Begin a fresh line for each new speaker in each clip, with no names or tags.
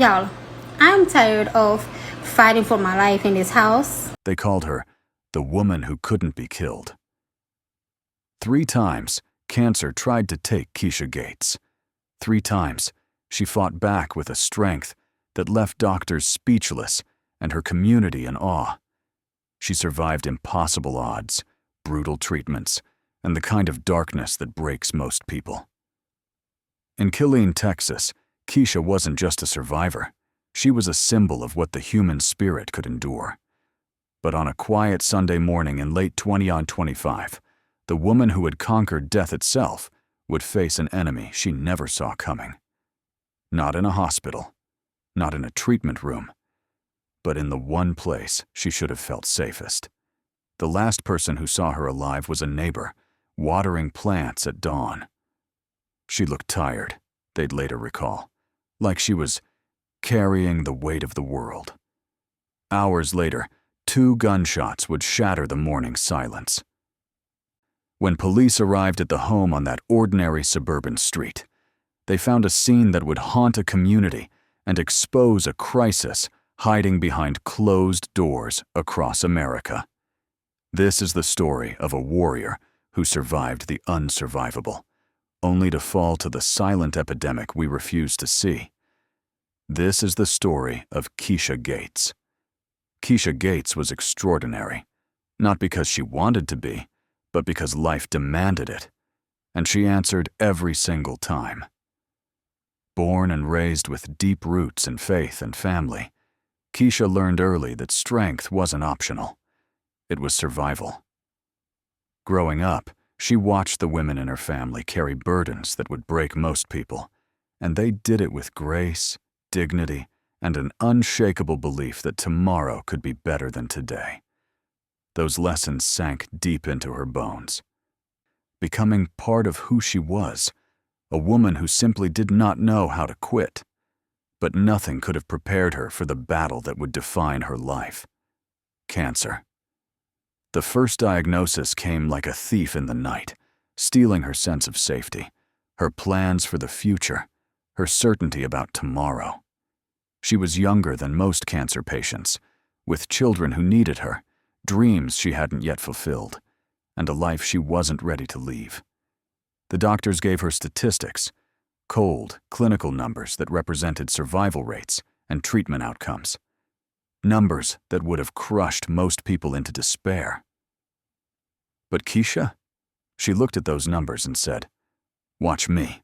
Y'all, I'm tired of fighting for my life in this house.
They called her the woman who couldn't be killed. 3 times, cancer tried to take Kisha Gates. 3 times, she fought back with a strength that left doctors speechless and her community in awe. She survived impossible odds, brutal treatments, and the kind of darkness that breaks most people. In Killeen, Texas, Kisha wasn't just a survivor. She was a symbol of what the human spirit could endure. But on a quiet Sunday morning in late 2025, the woman who had conquered death itself would face an enemy she never saw coming. Not in a hospital, not in a treatment room, but in the one place she should have felt safest. The last person who saw her alive was a neighbor, watering plants at dawn. She looked tired, they'd later recall, like she was carrying the weight of the world. Hours later, 2 gunshots would shatter the morning silence. When police arrived at the home on that ordinary suburban street, they found a scene that would haunt a community and expose a crisis hiding behind closed doors across America. This is the story of a warrior who survived the unsurvivable, only to fall to the silent epidemic we refuse to see. This is the story of Kisha Gates. Kisha Gates was extraordinary, not because she wanted to be, but because life demanded it, and she answered every single time. Born and raised with deep roots in faith and family, Kisha learned early that strength wasn't optional. It was survival. Growing up, she watched the women in her family carry burdens that would break most people, and they did it with grace, dignity, and an unshakable belief that tomorrow could be better than today. Those lessons sank deep into her bones, becoming part of who she was, a woman who simply did not know how to quit. But nothing could have prepared her for the battle that would define her life: cancer. The first diagnosis came like a thief in the night, stealing her sense of safety, her plans for the future, her certainty about tomorrow. She was younger than most cancer patients, with children who needed her, dreams she hadn't yet fulfilled, and a life she wasn't ready to leave. The doctors gave her statistics, cold, clinical numbers that represented survival rates and treatment outcomes. Numbers that would have crushed most people into despair. But Kisha? She looked at those numbers and said, "Watch me."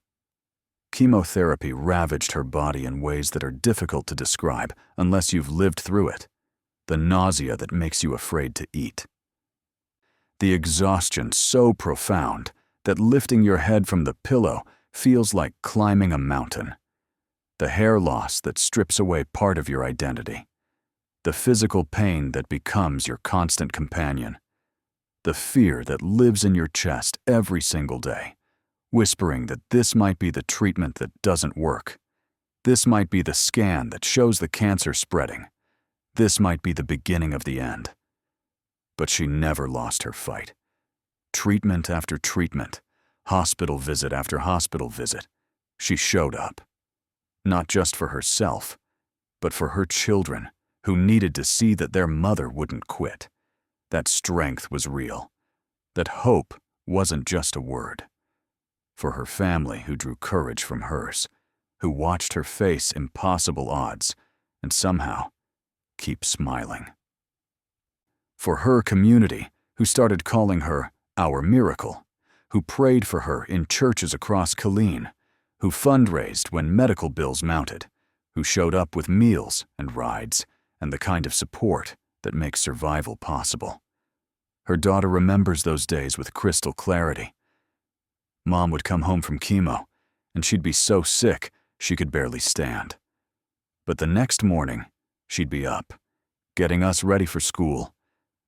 Chemotherapy ravaged her body in ways that are difficult to describe unless you've lived through it. The nausea that makes you afraid to eat. The exhaustion so profound that lifting your head from the pillow feels like climbing a mountain. The hair loss that strips away part of your identity. The physical pain that becomes your constant companion. The fear that lives in your chest every single day, whispering that this might be the treatment that doesn't work. This might be the scan that shows the cancer spreading. This might be the beginning of the end. But she never lost her fight. Treatment after treatment, hospital visit after hospital visit, she showed up. Not just for herself, but for her children, who needed to see that their mother wouldn't quit. That strength was real. That hope wasn't just a word. For her family, who drew courage from hers, who watched her face impossible odds, and somehow keep smiling. For her community, who started calling her our miracle, who prayed for her in churches across Killeen, who fundraised when medical bills mounted, who showed up with meals and rides and the kind of support that makes survival possible. Her daughter remembers those days with crystal clarity. Mom would come home from chemo, and she'd be so sick she could barely stand. But the next morning, she'd be up, getting us ready for school,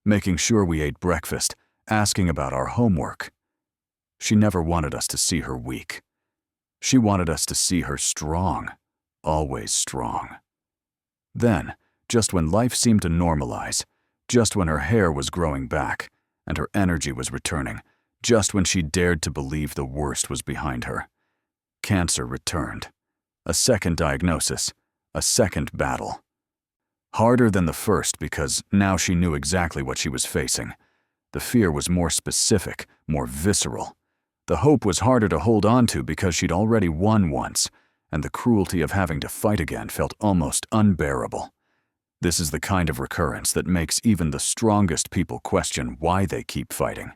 making sure we ate breakfast, asking about our homework. She never wanted us to see her weak. She wanted us to see her strong, always strong. Then, just when life seemed to normalize, just when her hair was growing back and her energy was returning, just when she dared to believe the worst was behind her, cancer returned. A second diagnosis, A second battle. Harder than the first because now she knew exactly what she was facing. The fear was more specific, more visceral. The hope was harder to hold on to because she'd already won once, and the cruelty of having to fight again felt almost unbearable. This is the kind of recurrence that makes even the strongest people question why they keep fighting,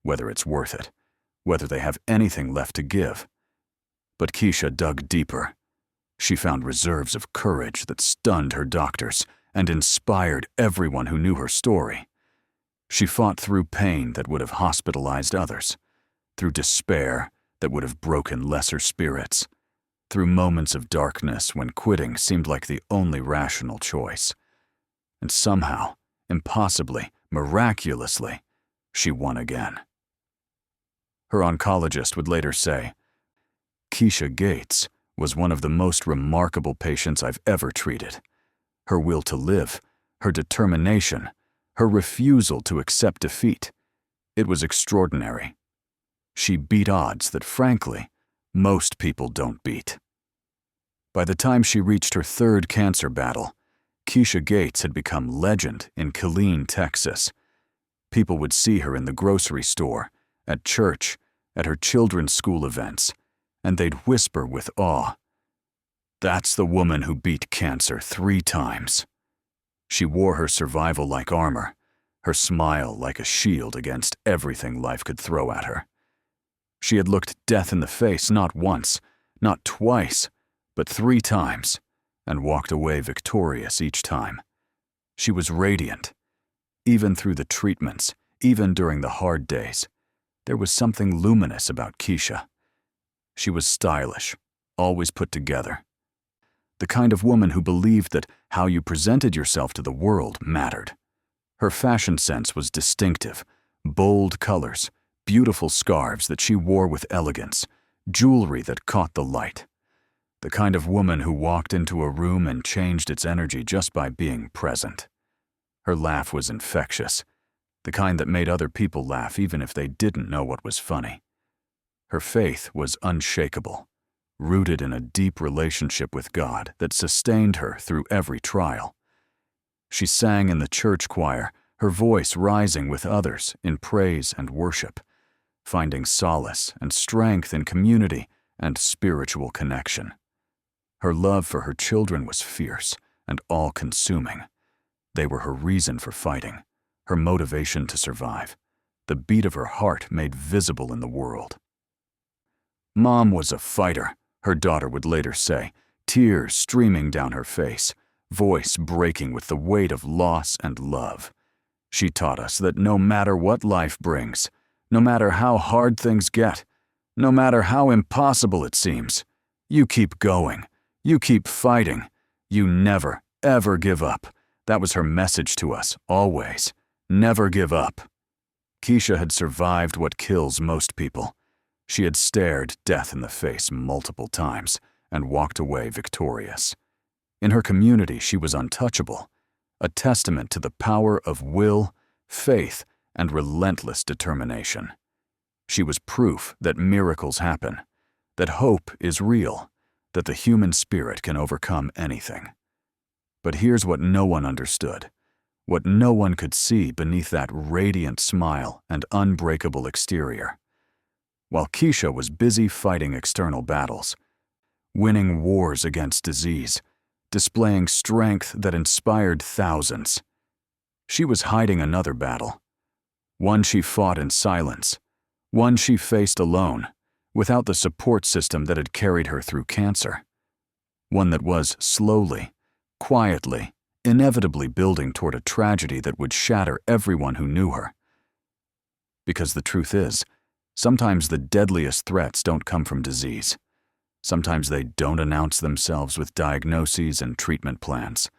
whether it's worth it, whether they have anything left to give. But Kisha dug deeper. She found reserves of courage that stunned her doctors and inspired everyone who knew her story. She fought through pain that would have hospitalized others, through despair that would have broken lesser spirits, through moments of darkness when quitting seemed like the only rational choice. And somehow, impossibly, miraculously, she won again. Her oncologist would later say, "Kisha Gates was one of the most remarkable patients I've ever treated. Her will to live, her determination, her refusal to accept defeat. It was extraordinary. She beat odds that, frankly, most people don't beat." By the time she reached her third cancer battle, Kisha Gates had become legend in Killeen, Texas. People would see her in the grocery store, at church, at her children's school events, and they'd whisper with awe, "That's the woman who beat cancer 3 times. She wore her survival like armor, her smile like a shield against everything life could throw at her. She had looked death in the face not once, not twice, but 3 times, and walked away victorious each time. She was radiant. Even through the treatments, even during the hard days, there was something luminous about Kisha. She was stylish, always put together. The kind of woman who believed that how you presented yourself to the world mattered. Her fashion sense was distinctive, bold colors, beautiful scarves that she wore with elegance, jewelry that caught the light. The kind of woman who walked into a room and changed its energy just by being present. Her laugh was infectious, the kind that made other people laugh even if they didn't know what was funny. Her faith was unshakable, rooted in a deep relationship with God that sustained her through every trial. She sang in the church choir, her voice rising with others in praise and worship, finding solace and strength in community and spiritual connection. Her love for her children was fierce and all-consuming. They were her reason for fighting, her motivation to survive, the beat of her heart made visible in the world. "Mom was a fighter," her daughter would later say, tears streaming down her face, voice breaking with the weight of loss and love. "She taught us that no matter what life brings, no matter how hard things get, no matter how impossible it seems, you keep going, you keep fighting, you never, ever give up." That was her message to us, always. Never give up. Kisha had survived what kills most people. She had stared death in the face multiple times and walked away victorious. In her community, she was untouchable, a testament to the power of will, faith, and relentless determination. She was proof that miracles happen, that hope is real, that the human spirit can overcome anything. But here's what no one understood, what no one could see beneath that radiant smile and unbreakable exterior. While Kisha was busy fighting external battles, winning wars against disease, displaying strength that inspired thousands, she was hiding another battle, one she fought in silence, one she faced alone, without the support system that had carried her through cancer, one that was slowly, quietly, inevitably building toward a tragedy that would shatter everyone who knew her. Because the truth is, sometimes the deadliest threats don't come from disease. Sometimes they don't announce themselves with diagnoses and treatment plans.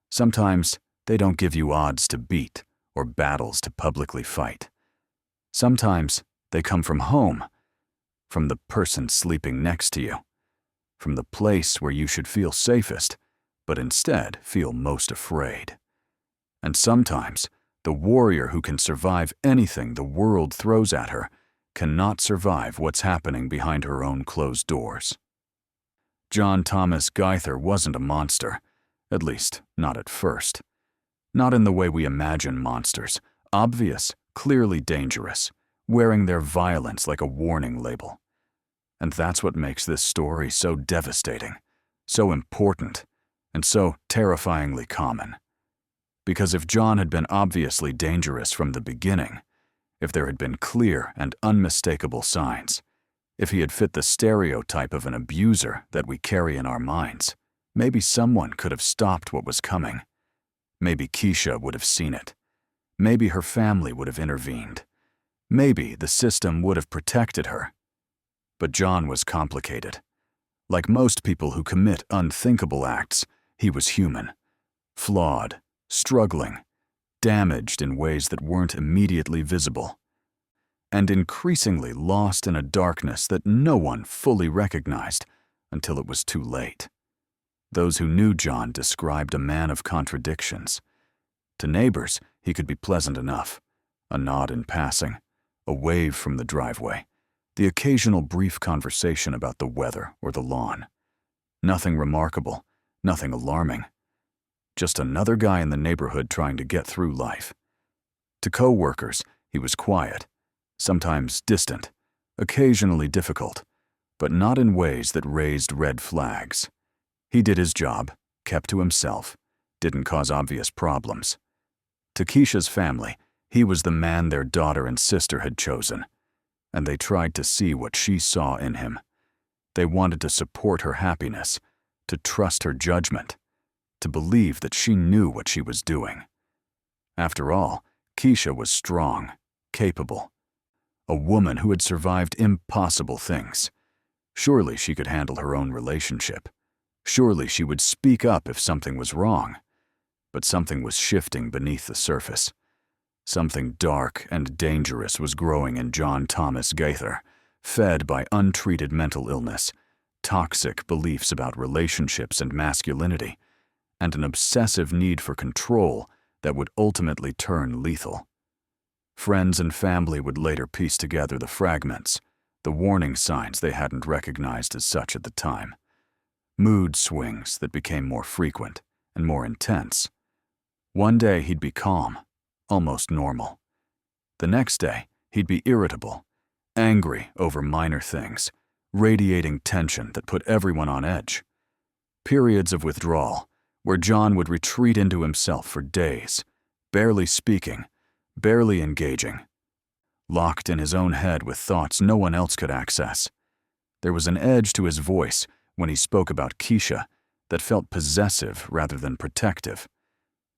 Sometimes they don't give you odds to beat or battles to publicly fight. Sometimes they come from home, from the person sleeping next to you, from the place where you should feel safest, but instead feel most afraid. And sometimes, the warrior who can survive anything the world throws at her cannot survive what's happening behind her own closed doors. John Thomas Gaither wasn't a monster. At least, not at first. Not in the way we imagine monsters, obvious, clearly dangerous, wearing their violence like a warning label. And that's what makes this story so devastating, so important, and so terrifyingly common. Because if John had been obviously dangerous from the beginning, if there had been clear and unmistakable signs, if he had fit the stereotype of an abuser that we carry in our minds, maybe someone could have stopped what was coming. Maybe Kisha would have seen it. Maybe her family would have intervened. Maybe the system would have protected her. But John was complicated. Like most people who commit unthinkable acts, he was human, flawed, struggling, damaged in ways that weren't immediately visible, and increasingly lost in a darkness that no one fully recognized until it was too late. Those who knew John described a man of contradictions. To neighbors, he could be pleasant enough, a nod in passing, a wave from the driveway, the occasional brief conversation about the weather or the lawn. Nothing remarkable, nothing alarming. Just another guy in the neighborhood trying to get through life. To co-workers, he was quiet, sometimes distant, occasionally difficult, but not in ways that raised red flags. He did his job, kept to himself, didn't cause obvious problems. To Kisha's family, he was the man their daughter and sister had chosen, and they tried to see what she saw in him. They wanted to support her happiness, to trust her judgment, to believe that she knew what she was doing. After all, Kisha was strong, capable, a woman who had survived impossible things. Surely she could handle her own relationship. Surely she would speak up if something was wrong. But something was shifting beneath the surface. Something dark and dangerous was growing in John Thomas Gaither, fed by untreated mental illness, toxic beliefs about relationships and masculinity, and an obsessive need for control that would ultimately turn lethal. Friends and family would later piece together the fragments, the warning signs they hadn't recognized as such at the time. Mood swings that became more frequent and more intense. One day he'd be calm, almost normal. The next day he'd be irritable, angry over minor things, radiating tension that put everyone on edge. Periods of withdrawal, where John would retreat into himself for days, barely speaking, barely engaging, locked in his own head with thoughts no one else could access. There was an edge to his voice when he spoke about Kisha that felt possessive rather than protective.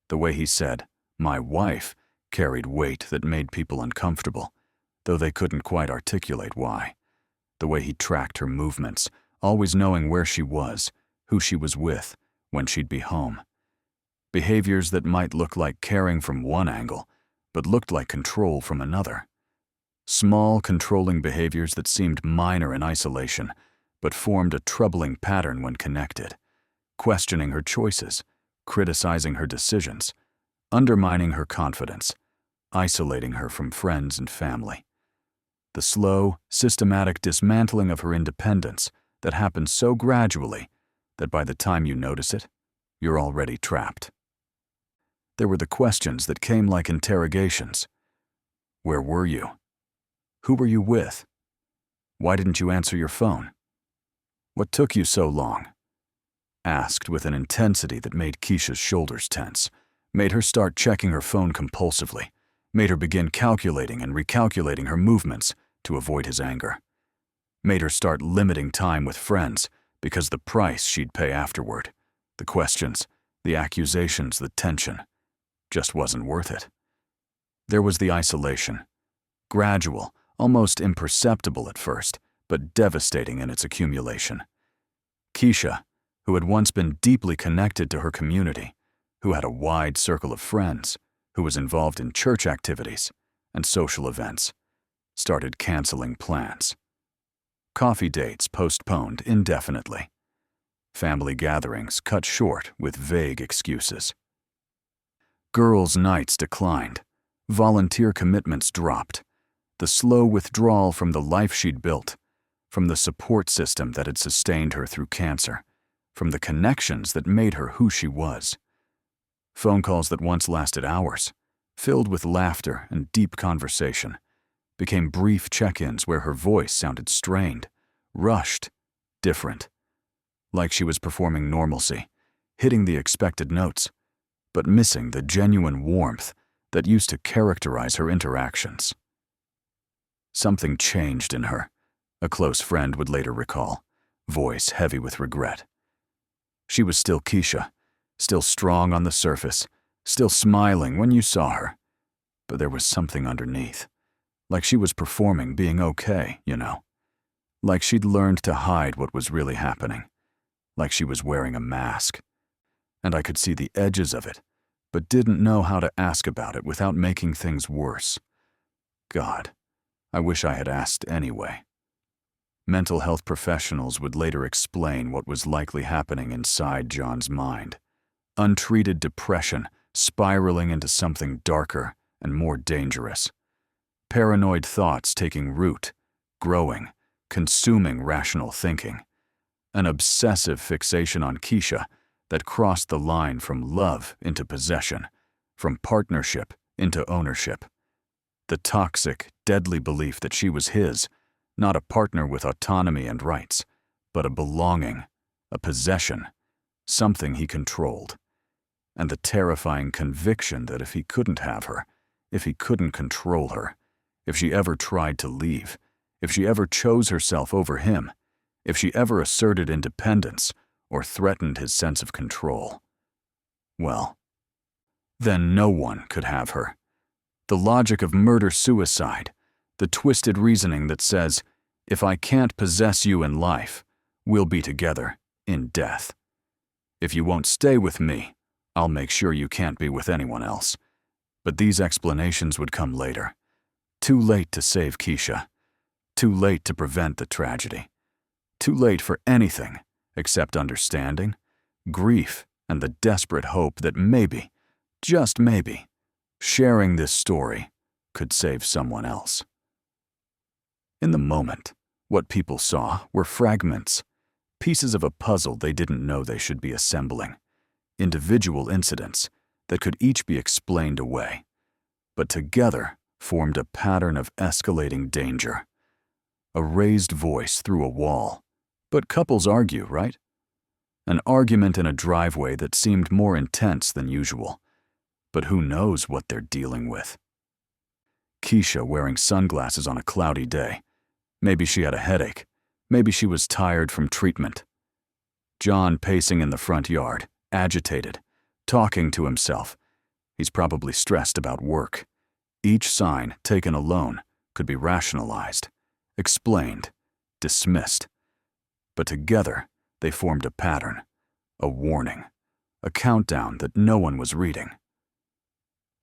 The way he said, "my wife," carried weight that made people uncomfortable, though they couldn't quite articulate why. The way he tracked her movements, always knowing where she was, who she was with, when she'd be home. Behaviors that might look like caring from one angle, but looked like control from another. Small, controlling behaviors that seemed minor in isolation, but formed a troubling pattern when connected, questioning her choices, criticizing her decisions, undermining her confidence, isolating her from friends and family. The slow, systematic dismantling of her independence that happened so gradually that by the time you notice it, you're already trapped. There were the questions that came like interrogations. Where were you? Who were you with? Why didn't you answer your phone? What took you so long? Asked with an intensity that made Kisha's shoulders tense, made her start checking her phone compulsively, made her begin calculating and recalculating her movements to avoid his anger, made her start limiting time with friends because the price she'd pay afterward, the questions, the accusations, the tension, just wasn't worth it. There was the isolation, gradual, almost imperceptible at first, but devastating in its accumulation. Kisha, who had once been deeply connected to her community, who had a wide circle of friends, who was involved in church activities and social events, started canceling plans. Coffee dates postponed indefinitely. Family gatherings cut short with vague excuses. Girls' nights declined. Volunteer commitments dropped. The slow withdrawal from the life she'd built, from the support system that had sustained her through cancer, from the connections that made her who she was. Phone calls that once lasted hours, filled with laughter and deep conversation, became brief check-ins where her voice sounded strained, rushed, different, like she was performing normalcy, hitting the expected notes, but missing the genuine warmth that used to characterize her interactions. Something changed in her, a close friend would later recall, voice heavy with regret. She was still Kisha, still strong on the surface, still smiling when you saw her, but there was something underneath, like she was performing being okay, like she'd learned to hide what was really happening, like she was wearing a mask. And I could see the edges of it, but didn't know how to ask about it without making things worse. God, I wish I had asked anyway. Mental health professionals would later explain what was likely happening inside John's mind. Untreated depression spiraling into something darker and more dangerous. Paranoid thoughts taking root, growing, consuming rational thinking. An obsessive fixation on Kisha that crossed the line from love into possession, from partnership into ownership. The toxic, deadly belief that she was his, not a partner with autonomy and rights, but a belonging, a possession, something he controlled. And the terrifying conviction that if he couldn't have her, if he couldn't control her, if she ever tried to leave, if she ever chose herself over him, if she ever asserted independence or threatened his sense of control, well, then no one could have her. The logic of murder-suicide, the twisted reasoning that says, if I can't possess you in life, we'll be together in death. If you won't stay with me, I'll make sure you can't be with anyone else. But these explanations would come later. Too late to save Kisha. Too late to prevent the tragedy. Too late for anything except understanding, grief, and the desperate hope that maybe, just maybe, sharing this story could save someone else. In the moment, what people saw were fragments, pieces of a puzzle they didn't know they should be assembling, individual incidents that could each be explained away, but together formed a pattern of escalating danger. A raised voice through a wall. But couples argue, right? An argument in a driveway that seemed more intense than usual. But who knows what they're dealing with? Kisha wearing sunglasses on a cloudy day. Maybe she had a headache. Maybe she was tired from treatment. John pacing in the front yard, agitated, talking to himself. He's probably stressed about work. Each sign, taken alone, could be rationalized, explained, dismissed. But together, they formed a pattern, a warning, a countdown that no one was reading.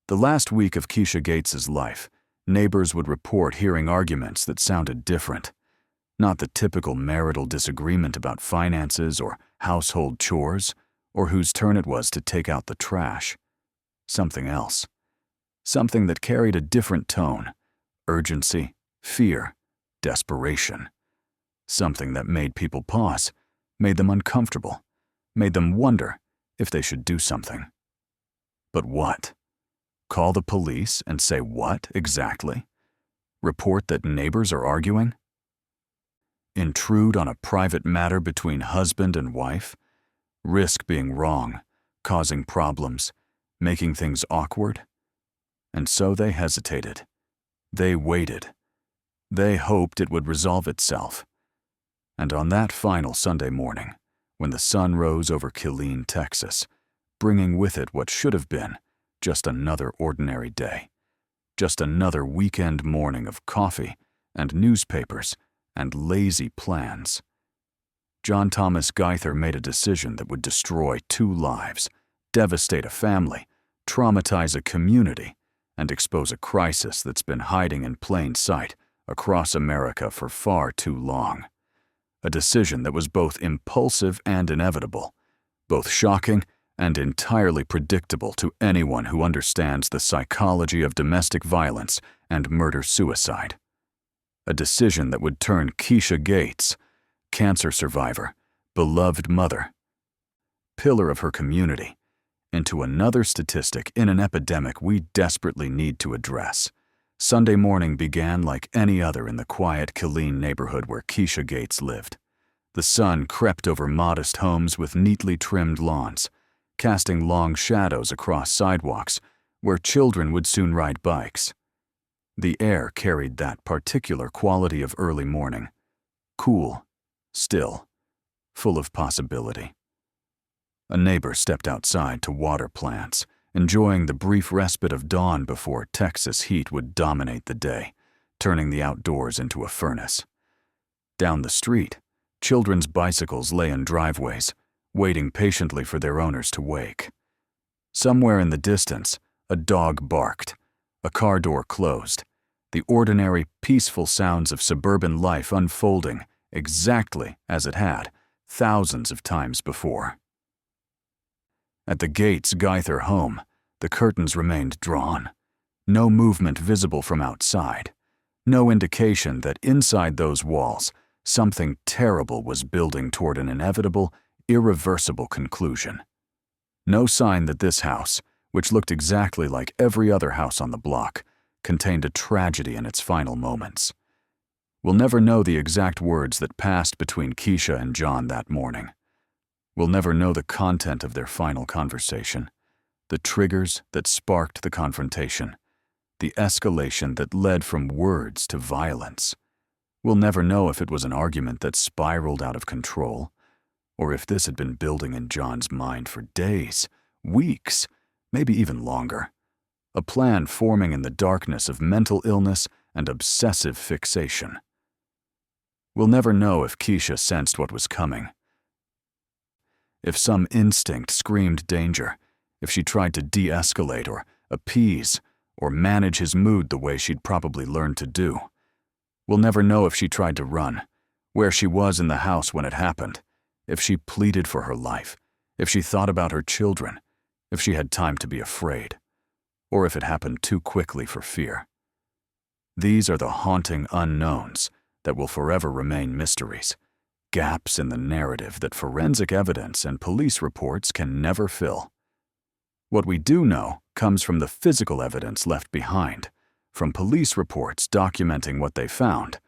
The last week of Kisha Gates' life, neighbors would report hearing arguments that sounded different. Not the typical marital disagreement about finances or household chores, or whose turn it was to take out the trash. Something else. Something that carried a different tone, urgency, fear, desperation. Something that made people pause, made them uncomfortable, made them wonder if they should do something. But what? Call the police and say what exactly? Report that neighbors are arguing? Intrude on a private matter between husband and wife? Risk being wrong, causing problems, making things awkward? And so they hesitated. They waited. They hoped it would resolve itself. And on that final Sunday morning, when the sun rose over Killeen, Texas, bringing with it what should have been just another ordinary day, just another weekend morning of coffee and newspapers and lazy plans, John Thomas Geither made a decision that would destroy 2 lives, devastate a family, traumatize a community, and expose a crisis that's been hiding in plain sight across America for far too long. A decision that was both impulsive and inevitable, both shocking and entirely predictable to anyone who understands the psychology of domestic violence and murder-suicide. A decision that would turn Kisha Gates, cancer survivor, beloved mother, pillar of her community, into another statistic in an epidemic we desperately need to address. Sunday morning began like any other in the quiet Killeen neighborhood where Kisha Gates lived. The sun crept over modest homes with neatly trimmed lawns, casting long shadows across sidewalks where children would soon ride bikes. The air carried that particular quality of early morning, cool, still, full of possibility. A neighbor stepped outside to water plants, enjoying the brief respite of dawn before Texas heat would dominate the day, turning the outdoors into a furnace. Down the street, children's bicycles lay in driveways, waiting patiently for their owners to wake. Somewhere in the distance, a dog barked, a car door closed, the ordinary, peaceful sounds of suburban life unfolding exactly as it had thousands of times before. At the Gates Geither home, the curtains remained drawn. No movement visible from outside. No indication that inside those walls, something terrible was building toward an inevitable, irreversible conclusion. No sign that this house, which looked exactly like every other house on the block, contained a tragedy in its final moments. We'll never know the exact words that passed between Kisha and John that morning. We'll never know the content of their final conversation, the triggers that sparked the confrontation, the escalation that led from words to violence. We'll never know if it was an argument that spiraled out of control, or if this had been building in John's mind for days, weeks, maybe even longer. A plan forming in the darkness of mental illness and obsessive fixation. We'll never know if Kisha sensed what was coming. If some instinct screamed danger, if she tried to de-escalate or appease or manage his mood the way she'd probably learned to do. We'll never know if she tried to run, where she was in the house when it happened, if she pleaded for her life, if she thought about her children, if she had time to be afraid, or if it happened too quickly for fear. These are the haunting unknowns that will forever remain mysteries, gaps in the narrative that forensic evidence and police reports can never fill. What we do know comes from the physical evidence left behind, from police reports documenting what they found,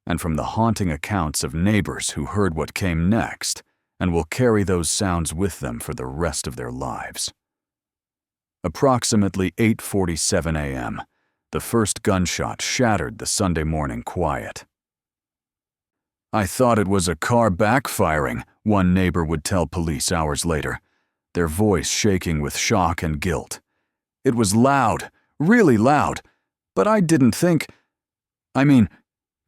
and from the haunting accounts of neighbors who heard what came next and will carry those sounds with them for the rest of their lives. Approximately 8:47 a.m., the first gunshot shattered the Sunday morning quiet. "I thought it was a car backfiring," one neighbor would tell police hours later, their voice shaking with shock and guilt. "It was loud, really loud, but I didn't think... I mean,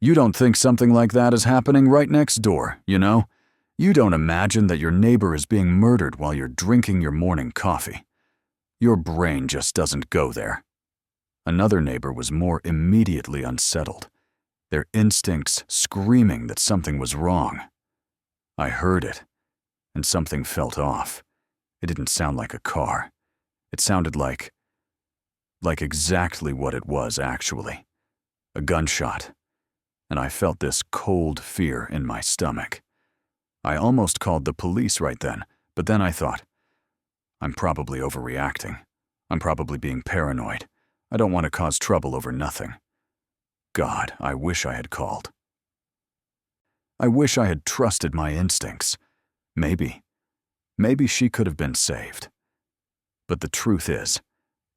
you don't think something like that is happening right next door, you know? You don't imagine that your neighbor is being murdered while you're drinking your morning coffee. Your brain just doesn't go there." Another neighbor was more immediately unsettled, their instincts screaming that something was wrong. "I heard it, and something felt off. It didn't sound like a car. It sounded like exactly what it was actually. A gunshot. And I felt this cold fear in my stomach. I almost called the police right then, but then I thought, I'm probably overreacting. I'm probably being paranoid. I don't want to cause trouble over nothing. God, I wish I had called. I wish I had trusted my instincts. Maybe she could have been saved. But the truth is,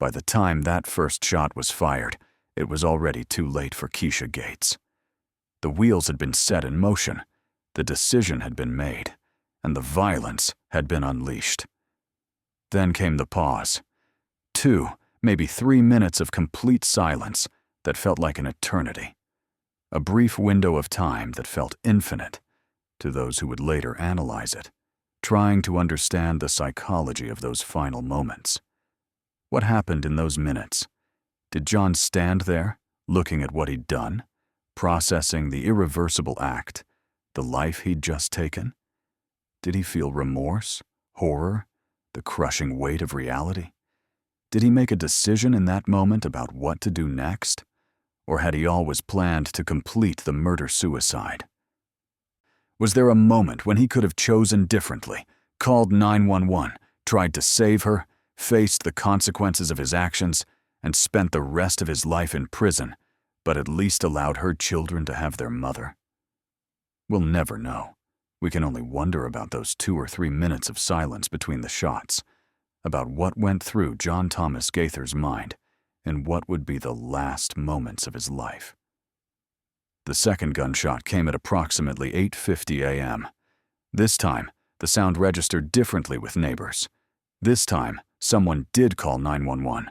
by the time that first shot was fired, it was already too late for Kisha Gates. The wheels had been set in motion, the decision had been made, and the violence had been unleashed. Then came the pause. 2, maybe 3 minutes of complete silence that felt like an eternity. A brief window of time that felt infinite to those who would later analyze it, trying to understand the psychology of those final moments. What happened in those minutes? Did John stand there, looking at what he'd done, processing the irreversible act, the life he'd just taken? Did he feel remorse, horror, the crushing weight of reality? Did he make a decision in that moment about what to do next? Or had he always planned to complete the murder-suicide? Was there a moment when he could have chosen differently, called 911, tried to save her, faced the consequences of his actions, and spent the rest of his life in prison, but at least allowed her children to have their mother? We'll never know. We can only wonder about those 2 or 3 minutes of silence between the shots, about what went through John Thomas Gaither's mind in what would be the last moments of his life. The second gunshot came at approximately 8:50 a.m. This time, the sound registered differently with neighbors. This time, someone did call 911,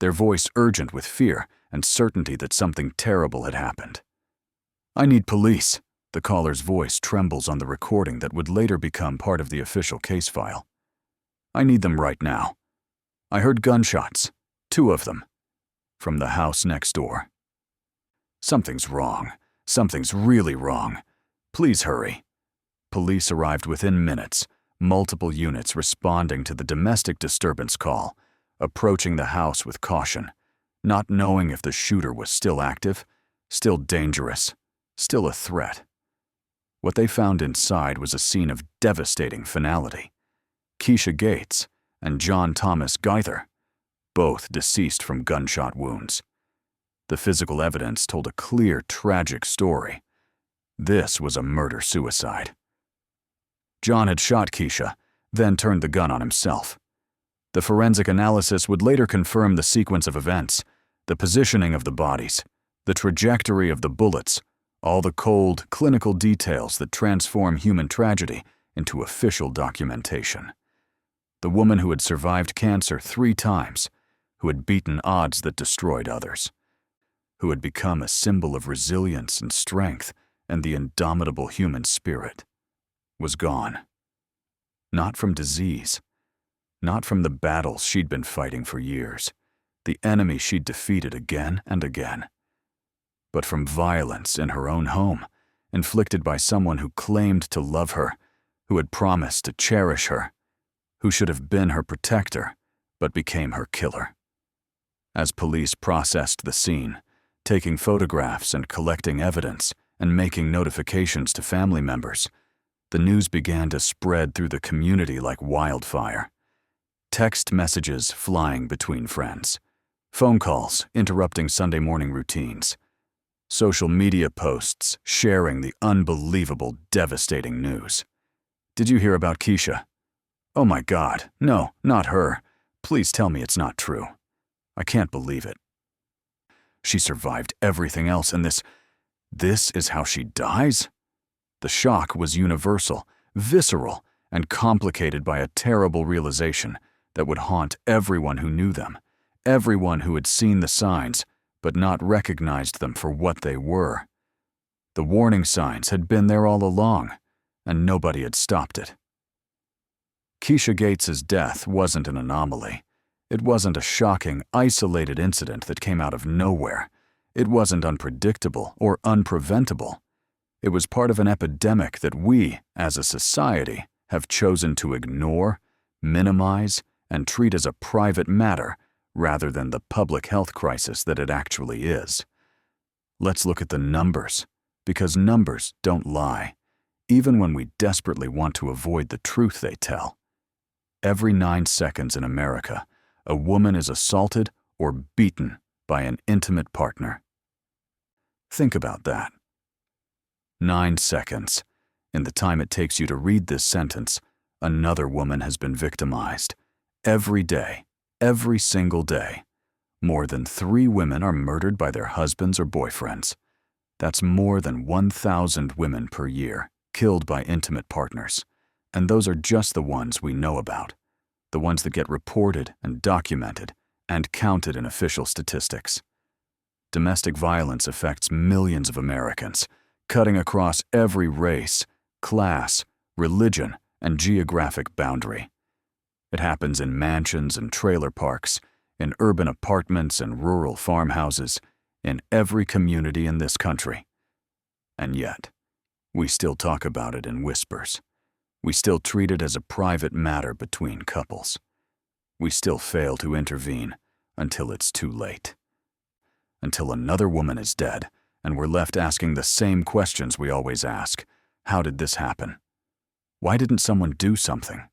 their voice urgent with fear and certainty that something terrible had happened. "I need police." The caller's voice trembles on the recording that would later become part of the official case file. "I need them right now. I heard gunshots, 2 of them, from the house next door. Something's wrong. Something's really wrong. Please hurry." Police arrived within minutes, multiple units responding to the domestic disturbance call, approaching the house with caution, not knowing if the shooter was still active, still dangerous, still a threat. What they found inside was a scene of devastating finality. Kisha Gates and John Thomas Gaither, both deceased from gunshot wounds. The physical evidence told a clear, tragic story. This was a murder-suicide. John had shot Kisha, then turned the gun on himself. The forensic analysis would later confirm the sequence of events, the positioning of the bodies, the trajectory of the bullets, all the cold, clinical details that transform human tragedy into official documentation. The woman who had survived cancer 3 times, who had beaten odds that destroyed others, who had become a symbol of resilience and strength and the indomitable human spirit, was gone. Not from disease, not from the battles she'd been fighting for years, the enemy she'd defeated again and again, but from violence in her own home, inflicted by someone who claimed to love her, who had promised to cherish her, who should have been her protector, but became her killer. As police processed the scene, taking photographs and collecting evidence and making notifications to family members, the news began to spread through the community like wildfire. Text messages flying between friends, phone calls interrupting Sunday morning routines, social media posts sharing the unbelievable, devastating news. "Did you hear about Kisha? Oh my God, no, not her. Please tell me it's not true. I can't believe it. She survived everything else and this is how she dies?" The shock was universal, visceral, and complicated by a terrible realization that would haunt everyone who knew them, everyone who had seen the signs but not recognized them for what they were. The warning signs had been there all along, and nobody had stopped it. Kisha Gates's death wasn't an anomaly. It wasn't a shocking, isolated incident that came out of nowhere. It wasn't unpredictable or unpreventable. It was part of an epidemic that we, as a society, have chosen to ignore, minimize, and treat as a private matter rather than the public health crisis that it actually is. Let's look at the numbers, because numbers don't lie, even when we desperately want to avoid the truth they tell. Every 9 seconds in America, a woman is assaulted or beaten by an intimate partner. Think about that. 9 seconds. In the time it takes you to read this sentence, another woman has been victimized. Every day, every single day, more than 3 women are murdered by their husbands or boyfriends. That's more than 1,000 women per year killed by intimate partners. And those are just the ones we know about, the ones that get reported and documented and counted in official statistics. Domestic violence affects millions of Americans, cutting across every race, class, religion, and geographic boundary. It happens in mansions and trailer parks, in urban apartments and rural farmhouses, in every community in this country. And yet, we still talk about it in whispers. We still treat it as a private matter between couples. We still fail to intervene until it's too late. Until another woman is dead, and we're left asking the same questions we always ask. How did this happen? Why didn't someone do something?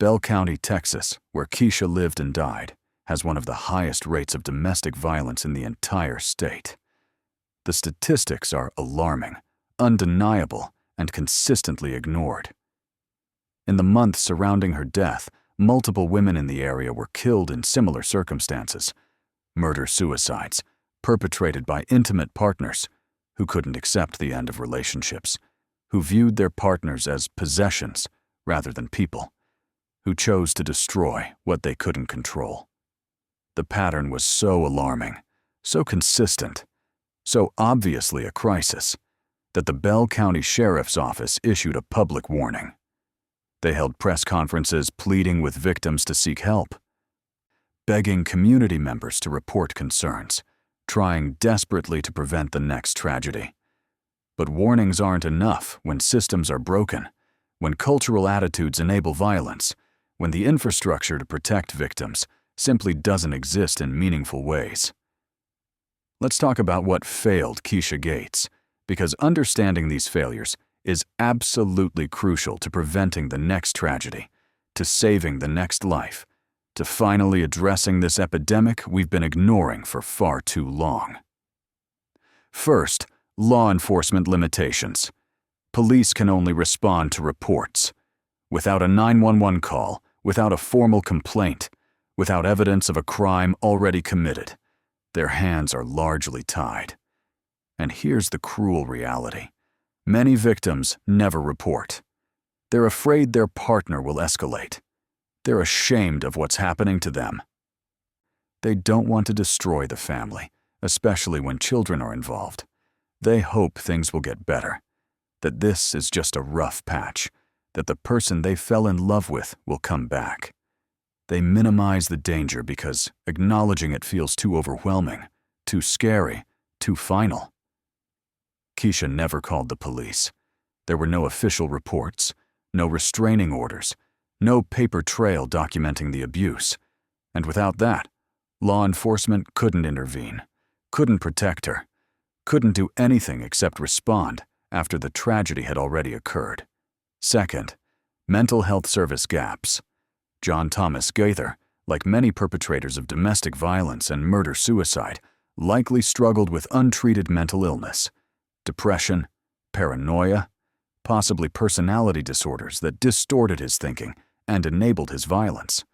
Bell County, Texas, where Kisha lived and died, has one of the highest rates of domestic violence in the entire state. The statistics are alarming, undeniable, and consistently ignored. In the months surrounding her death, multiple women in the area were killed in similar circumstances. Murder-suicides, perpetrated by intimate partners who couldn't accept the end of relationships, who viewed their partners as possessions rather than people, who chose to destroy what they couldn't control. The pattern was so alarming, so consistent, so obviously a crisis, that the Bell County Sheriff's Office issued a public warning. They held press conferences pleading with victims to seek help, begging community members to report concerns, trying desperately to prevent the next tragedy. But warnings aren't enough when systems are broken, when cultural attitudes enable violence, when the infrastructure to protect victims simply doesn't exist in meaningful ways. Let's talk about what failed Kisha Gates, because understanding these failures is absolutely crucial to preventing the next tragedy, to saving the next life, to finally addressing this epidemic we've been ignoring for far too long. First, law enforcement limitations. Police can only respond to reports. Without a 911 call, without a formal complaint, without evidence of a crime already committed, their hands are largely tied. And here's the cruel reality. Many victims never report. They're afraid their partner will escalate. They're ashamed of what's happening to them. They don't want to destroy the family, especially when children are involved. They hope things will get better, that this is just a rough patch, that the person they fell in love with will come back. They minimize the danger because acknowledging it feels too overwhelming, too scary, too final. Kisha never called the police. There were no official reports, no restraining orders, no paper trail documenting the abuse. And without that, law enforcement couldn't intervene, couldn't protect her, couldn't do anything except respond after the tragedy had already occurred. Second, mental health service gaps. John Thomas Gaither, like many perpetrators of domestic violence and murder-suicide, likely struggled with untreated mental illness, depression, paranoia, possibly personality disorders that distorted his thinking and enabled his violence.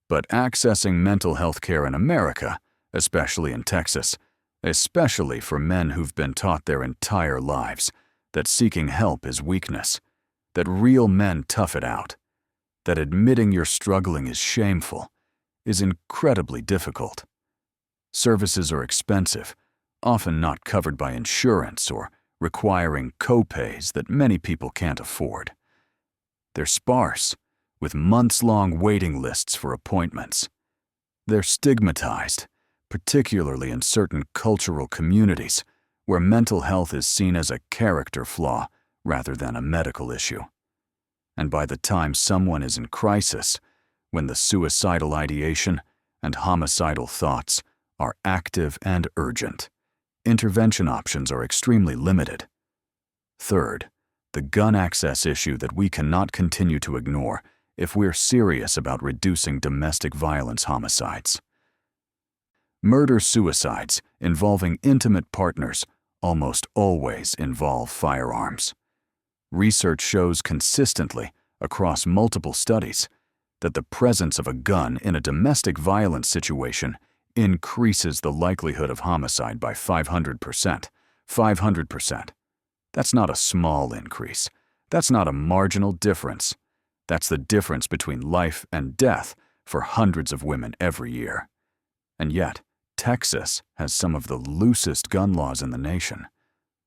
But accessing mental health care in America, especially in Texas, especially for men who've been taught their entire lives that seeking help is weakness, that real men tough it out, that admitting you're struggling is shameful, is incredibly difficult. Services are expensive, often not covered by insurance or requiring co-pays that many people can't afford. They're sparse, with months-long waiting lists for appointments. They're stigmatized, particularly in certain cultural communities where mental health is seen as a character flaw rather than a medical issue. And by the time someone is in crisis, when the suicidal ideation and homicidal thoughts are active and urgent, intervention options are extremely limited. Third, the gun access issue that we cannot continue to ignore if we're serious about reducing domestic violence homicides. Murder-suicides involving intimate partners almost always involve firearms. Research shows consistently, across multiple studies, that the presence of a gun in a domestic violence situation increases the likelihood of homicide by 500%. 500%. That's not a small increase. That's not a marginal difference. That's the difference between life and death for hundreds of women every year. And yet, Texas has some of the loosest gun laws in the nation.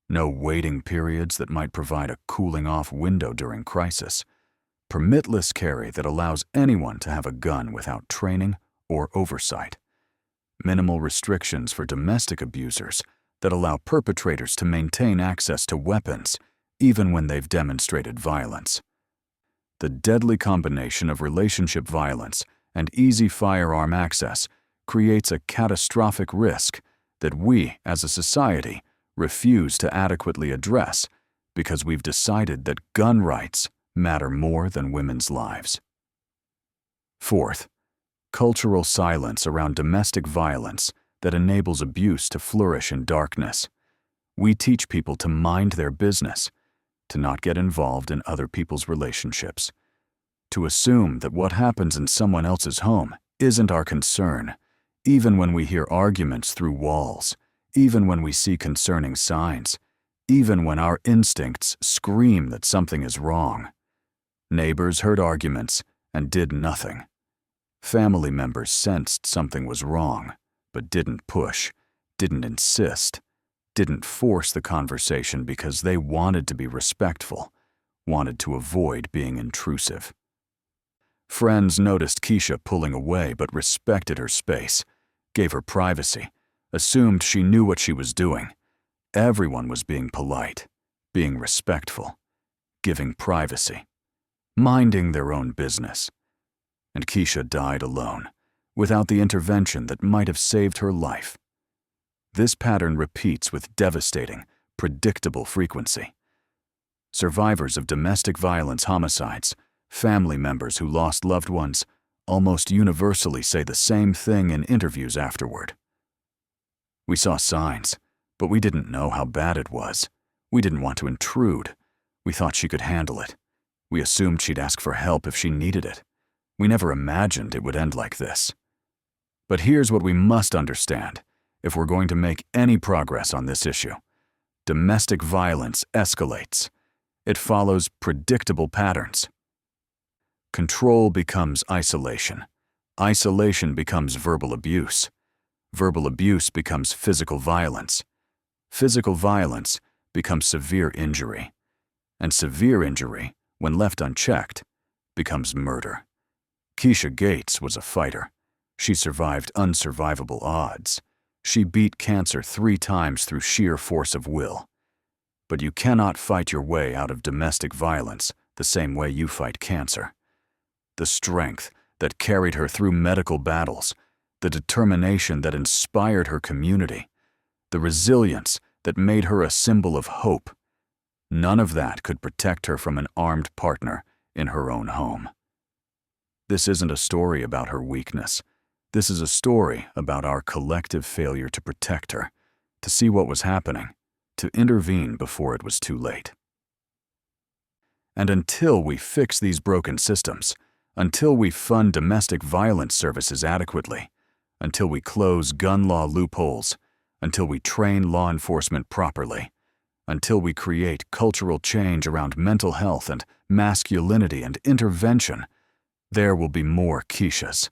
No waiting periods that might provide a cooling-off window during crisis. Permitless carry that allows anyone to have a gun without training or oversight. Minimal restrictions for domestic abusers that allow perpetrators to maintain access to weapons even when they've demonstrated violence. The deadly combination of relationship violence and easy firearm access creates a catastrophic risk that we, as a society, refuse to adequately address because we've decided that gun rights matter more than women's lives. Fourth, cultural silence around domestic violence that enables abuse to flourish in darkness. We teach people to mind their business, to not get involved in other people's relationships, to assume that what happens in someone else's home isn't our concern, even when we hear arguments through walls, even when we see concerning signs, even when our instincts scream that something is wrong. Neighbors heard arguments and did nothing. Family members sensed something was wrong, but didn't push, didn't insist, didn't force the conversation because they wanted to be respectful, wanted to avoid being intrusive. Friends noticed Kisha pulling away but respected her space, gave her privacy, assumed she knew what she was doing. Everyone was being polite, being respectful, giving privacy, minding their own business. And Kisha died alone, without the intervention that might have saved her life. This pattern repeats with devastating, predictable frequency. Survivors of domestic violence homicides, family members who lost loved ones, almost universally say the same thing in interviews afterward. We saw signs, but we didn't know how bad it was. We didn't want to intrude. We thought she could handle it. We assumed she'd ask for help if she needed it. We never imagined it would end like this. But here's what we must understand if we're going to make any progress on this issue. Domestic violence escalates. It follows predictable patterns. Control becomes isolation. Isolation becomes verbal abuse. Verbal abuse becomes physical violence. Physical violence becomes severe injury. And severe injury, when left unchecked, becomes murder. Kisha Gates was a fighter. She survived unsurvivable odds. She beat cancer 3 times through sheer force of will. But you cannot fight your way out of domestic violence the same way you fight cancer. The strength that carried her through medical battles, the determination that inspired her community, the resilience that made her a symbol of hope, none of that could protect her from an armed partner in her own home. This isn't a story about her weakness. This is a story about our collective failure to protect her, to see what was happening, to intervene before it was too late. And until we fix these broken systems, until we fund domestic violence services adequately, until we close gun law loopholes, until we train law enforcement properly, until we create cultural change around mental health and masculinity and intervention, there will be more Kishas,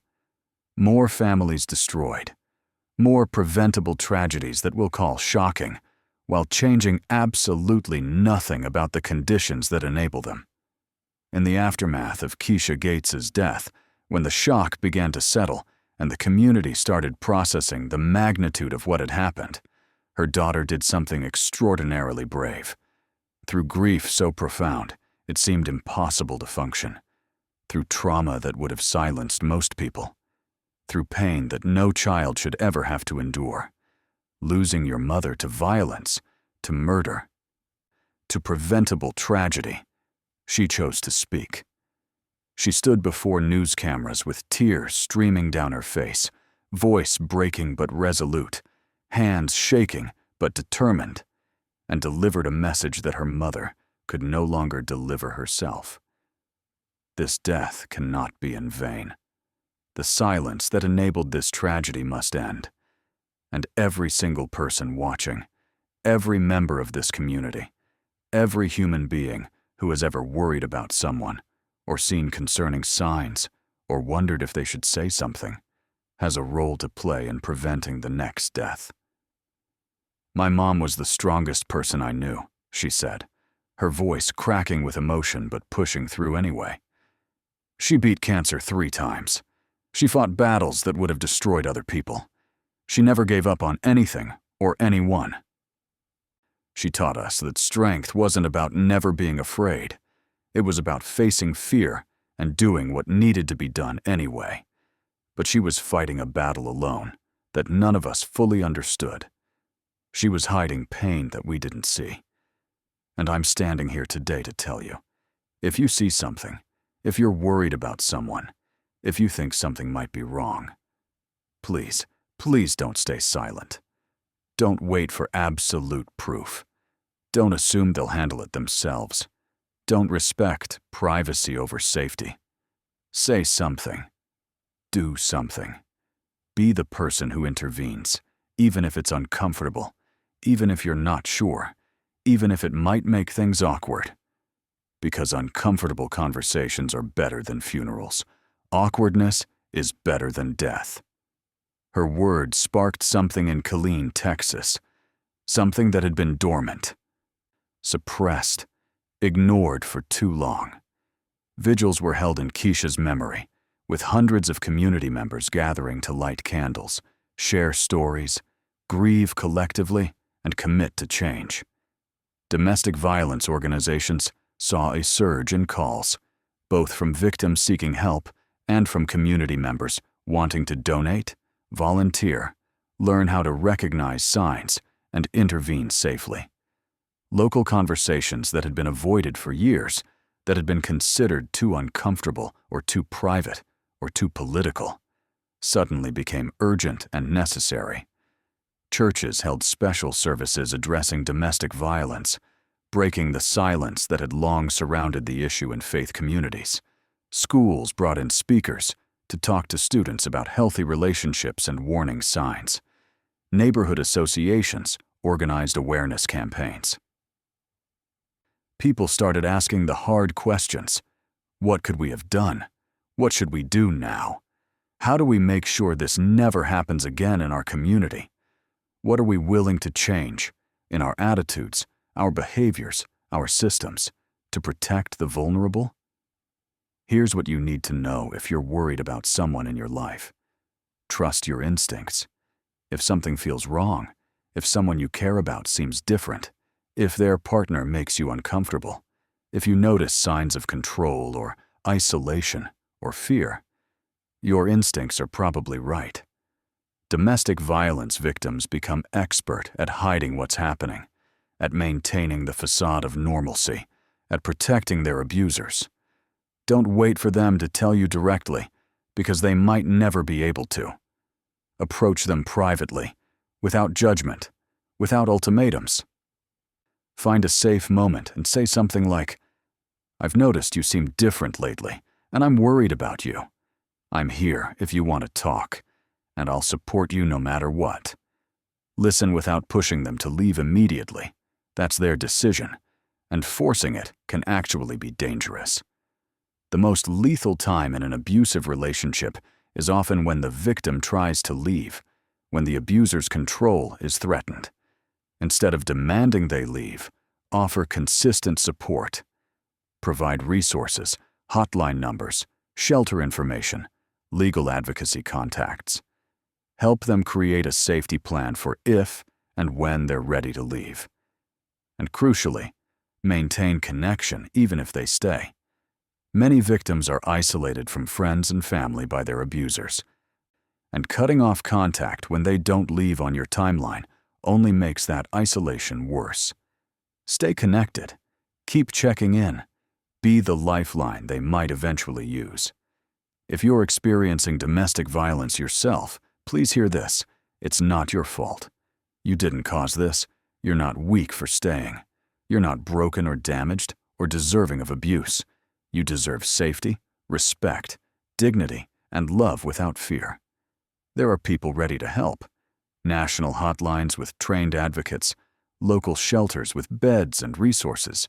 more families destroyed, more preventable tragedies that we'll call shocking, while changing absolutely nothing about the conditions that enable them. In the aftermath of Kisha Gates's death, when the shock began to settle and the community started processing the magnitude of what had happened, her daughter did something extraordinarily brave. Through grief so profound, it seemed impossible to function. Through trauma that would have silenced most people. Through pain that no child should ever have to endure. Losing your mother to violence, to murder, to preventable tragedy, she chose to speak. She stood before news cameras with tears streaming down her face, voice breaking but resolute, hands shaking but determined, and delivered a message that her mother could no longer deliver herself. This death cannot be in vain. The silence that enabled this tragedy must end. And every single person watching, every member of this community, every human being who has ever worried about someone, or seen concerning signs, or wondered if they should say something, has a role to play in preventing the next death. My mom was the strongest person I knew, she said, her voice cracking with emotion but pushing through anyway. She beat cancer 3 times. She fought battles that would have destroyed other people. She never gave up on anything or anyone. She taught us that strength wasn't about never being afraid. It was about facing fear and doing what needed to be done anyway. But she was fighting a battle alone that none of us fully understood. She was hiding pain that we didn't see. And I'm standing here today to tell you, if you see something, if you're worried about someone, if you think something might be wrong. Please, please don't stay silent. Don't wait for absolute proof. Don't assume they'll handle it themselves. Don't respect privacy over safety. Say something. Do something. Be the person who intervenes, even if it's uncomfortable, even if you're not sure, even if it might make things awkward. Because uncomfortable conversations are better than funerals. Awkwardness is better than death. Her words sparked something in Killeen, Texas, something that had been dormant, suppressed, ignored for too long. Vigils were held in Kisha's memory, with hundreds of community members gathering to light candles, share stories, grieve collectively, and commit to change. Domestic violence organizations saw a surge in calls, both from victims seeking help and from community members wanting to donate, volunteer, learn how to recognize signs, and intervene safely. Local conversations that had been avoided for years, that had been considered too uncomfortable or too private or too political, suddenly became urgent and necessary. Churches held special services addressing domestic violence, breaking the silence that had long surrounded the issue in faith communities. Schools brought in speakers to talk to students about healthy relationships and warning signs. Neighborhood associations organized awareness campaigns. People started asking the hard questions. What could we have done? What should we do now? How do we make sure this never happens again in our community? What are we willing to change in our attitudes, our behaviors, our systems, to protect the vulnerable? Here's what you need to know if you're worried about someone in your life. Trust your instincts. If something feels wrong, if someone you care about seems different, if their partner makes you uncomfortable, if you notice signs of control or isolation or fear, your instincts are probably right. Domestic violence victims become expert at hiding what's happening, at maintaining the facade of normalcy, at protecting their abusers. Don't wait for them to tell you directly, because they might never be able to. Approach them privately, without judgment, without ultimatums. Find a safe moment and say something like, "I've noticed you seem different lately, and I'm worried about you. I'm here if you want to talk, and I'll support you no matter what." Listen without pushing them to leave immediately. That's their decision, and forcing it can actually be dangerous. The most lethal time in an abusive relationship is often when the victim tries to leave, when the abuser's control is threatened. Instead of demanding they leave, offer consistent support. Provide resources, hotline numbers, shelter information, legal advocacy contacts. Help them create a safety plan for if and when they're ready to leave. And crucially, maintain connection even if they stay. Many victims are isolated from friends and family by their abusers, and cutting off contact when they don't leave on your timeline only makes that isolation worse. Stay connected. Keep checking in. Be the lifeline they might eventually use. If you're experiencing domestic violence yourself, please hear this. It's not your fault. You didn't cause this. You're not weak for staying. You're not broken or damaged or deserving of abuse. You deserve safety, respect, dignity, and love without fear. There are people ready to help. National hotlines with trained advocates, local shelters with beds and resources,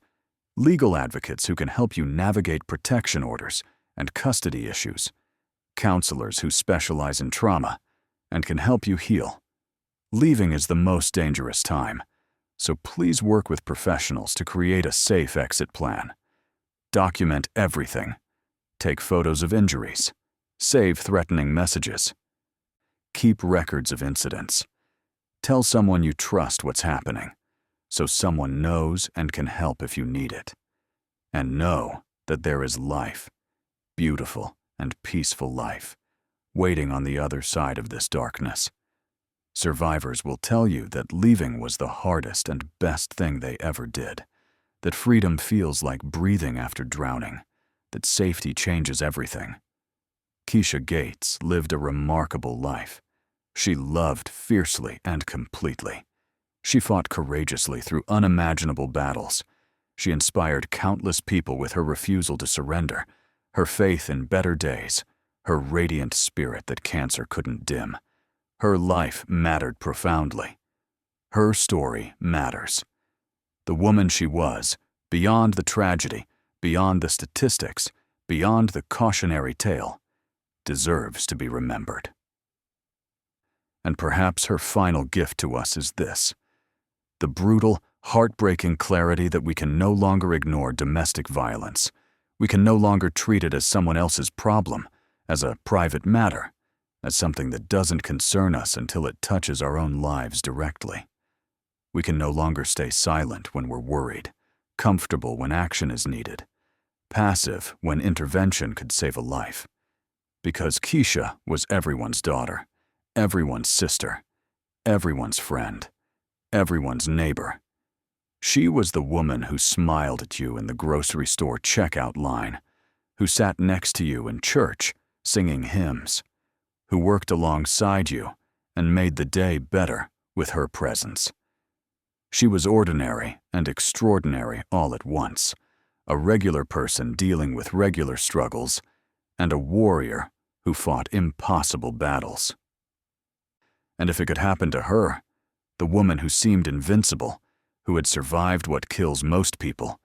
legal advocates who can help you navigate protection orders and custody issues, counselors who specialize in trauma and can help you heal. Leaving is the most dangerous time, so please work with professionals to create a safe exit plan. Document everything. Take photos of injuries. Save threatening messages. Keep records of incidents. Tell someone you trust what's happening, so someone knows and can help if you need it. And know that there is life, beautiful and peaceful life, waiting on the other side of this darkness. Survivors will tell you that leaving was the hardest and best thing they ever did, that freedom feels like breathing after drowning, that safety changes everything. Kisha Gates lived a remarkable life. She loved fiercely and completely. She fought courageously through unimaginable battles. She inspired countless people with her refusal to surrender, her faith in better days, her radiant spirit that cancer couldn't dim. Her life mattered profoundly. Her story matters. The woman she was, beyond the tragedy, beyond the statistics, beyond the cautionary tale, deserves to be remembered. And perhaps her final gift to us is this: the brutal, heartbreaking clarity that we can no longer ignore domestic violence. We can no longer treat it as someone else's problem, as a private matter, as something that doesn't concern us until it touches our own lives directly. We can no longer stay silent when we're worried, comfortable when action is needed, passive when intervention could save a life. Because Kisha was everyone's daughter, everyone's sister, everyone's friend, everyone's neighbor. She was the woman who smiled at you in the grocery store checkout line, who sat next to you in church singing hymns, who worked alongside you and made the day better with her presence. She was ordinary and extraordinary all at once, a regular person dealing with regular struggles, and a warrior who fought impossible battles. And if it could happen to her, the woman who seemed invincible, who had survived what kills most people,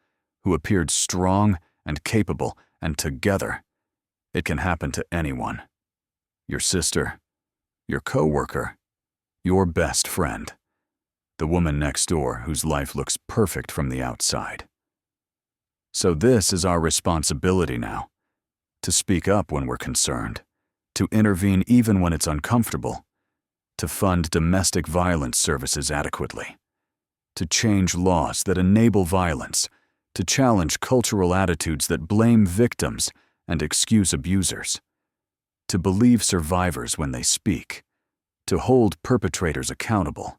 who appeared strong and capable and together, it can happen to anyone. Your sister, your coworker, your best friend, the woman next door whose life looks perfect from the outside. So this is our responsibility now, to speak up when we're concerned, to intervene even when it's uncomfortable, to fund domestic violence services adequately, to change laws that enable violence, to challenge cultural attitudes that blame victims and excuse abusers, to believe survivors when they speak, to hold perpetrators accountable,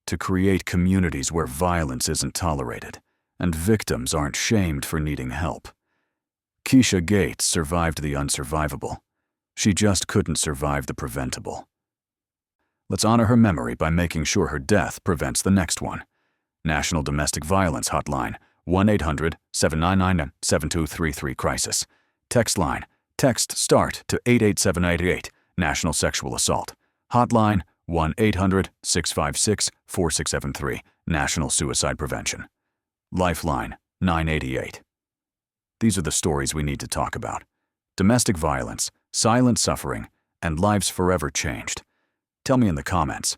to create communities where violence isn't tolerated and victims aren't shamed for needing help. Kisha Gates survived the unsurvivable. She just couldn't survive the preventable. Let's honor her memory by making sure her death prevents the next one. National Domestic Violence Hotline, 1-800-799-7233 Crisis. Text line, text START to 88788, National Sexual Assault. Hotline, 1-800-656-4673, National Suicide Prevention. Lifeline, 988. These are the stories we need to talk about. Domestic violence, silent suffering, and lives forever changed. Tell me in the comments,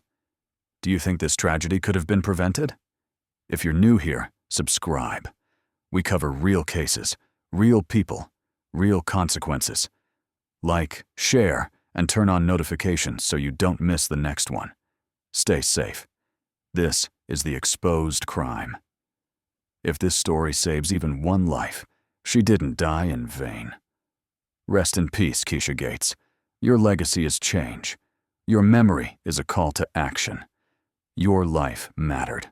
do you think this tragedy could have been prevented? If you're new here, subscribe. We cover real cases, real people, real consequences. Like, share, and turn on notifications so you don't miss the next one. Stay safe. This is the exposed crime. If this story saves even one life, she didn't die in vain. Rest in peace, Kisha Gates. Your legacy is change. Your memory is a call to action. Your life mattered.